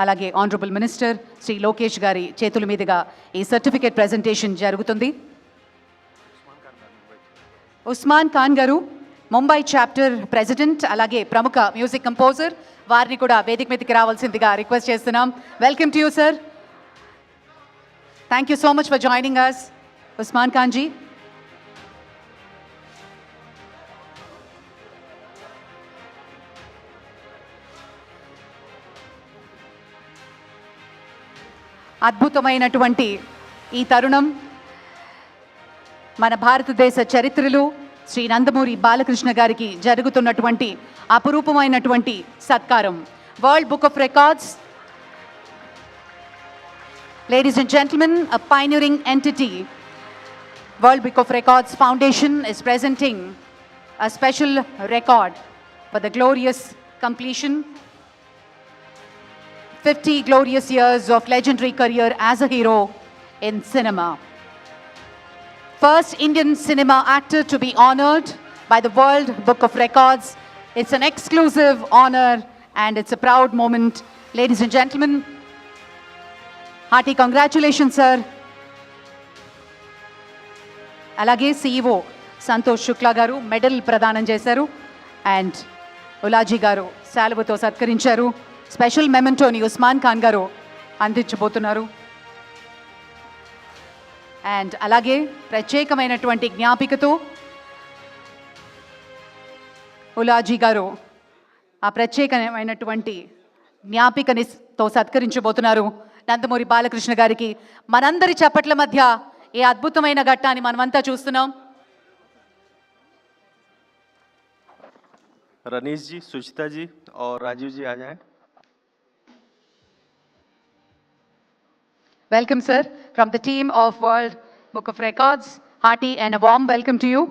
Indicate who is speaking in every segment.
Speaker 1: అలాగే honourable minister Shri Lokesh గారి చేతుల మీదుగా ఈ సర్టిఫికేట్ ప్రెజెంటేషన్ జరుగుతుంది. ఉస్మాన్ ఖాన్ గారు ముంబై చాప్టర్ ప్రెసిడెంట్, అలాగే ప్రముఖ మ్యూజిక్ కంపోజర్, వారిని కూడా వేదిక మీదకి రావాల్సిందిగా రిక్వెస్ట్ చేస్తున్నాం. Welcome to you sir. Thank you so much for joining us Usman Khan ji. అద్భుతమైనటువంటి ఈ తరుణం మన భారతదేశ చరిత్రలో శ్రీ నందమూరి బాలకృష్ణ గారికి జరుగుతున్నటువంటి అపురూపమైనటువంటి సత్కారం. World book of records, ladies and gentlemen, a pioneering entity, World Book of Records Foundation is presenting a special record for the glorious completion 50 glorious years of legendary career as a hero in cinema. First Indian cinema actor to be honored by the World Book of Records. It's an exclusive honor and it's a proud moment. Ladies and gentlemen, hearty congratulations, sir. Alage CEO Santosh Shukla garu medal pradhanam chesaru and Ulaji garu saluvuto satkarincharu. Special మెమెంటోని ఉస్మాన్ ఖాన్ గారు అందించబోతున్నారు. And అలాగే ప్రత్యేకమైనటువంటి జ్ఞాపికతో ఉలాజీ గారు ఆ ప్రత్యేకమైనటువంటి జ్ఞాపికతో సత్కరించబోతున్నారు నందమూరి బాలకృష్ణ గారికి. మనందరి చప్పట్ల మధ్య ఈ అద్భుతమైన ఘట్టాన్ని మనమంతా చూస్తున్నాం.
Speaker 2: रनीश जी, सुचिता जी और राजीव जी आ जाएं.
Speaker 1: Welcome, sir, from the team of World Book of Records. Hearty and a warm welcome to you.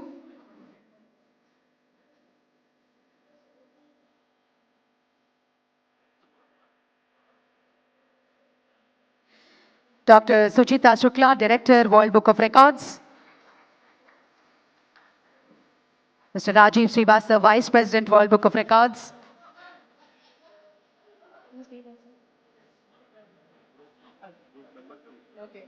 Speaker 1: Dr. Suchita Shukla, Director, World Book of Records. Mr. Rajiv Srivastava, Vice President, World Book of Records. Okay.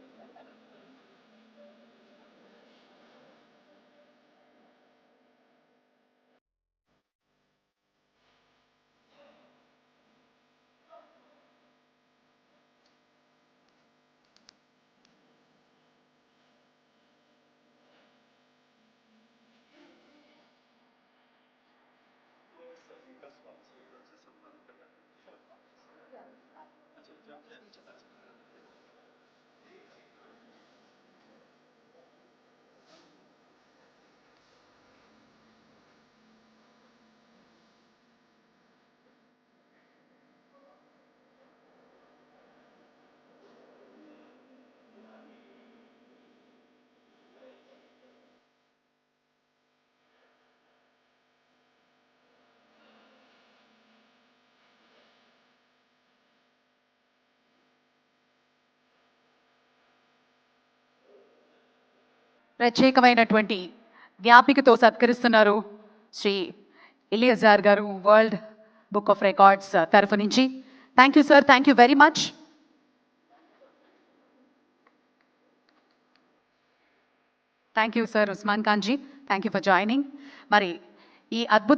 Speaker 1: ప్రత్యేకమైనటువంటి జ్ఞాపికతో సత్కరిస్తున్నారు శ్రీ ఇలియజార్ గారు world book of records తరఫు నుంచి. Thank you sir, thank you very much. Thank you sir Usman Khan ji, thank you for joining. మరి ఈ అద్భుత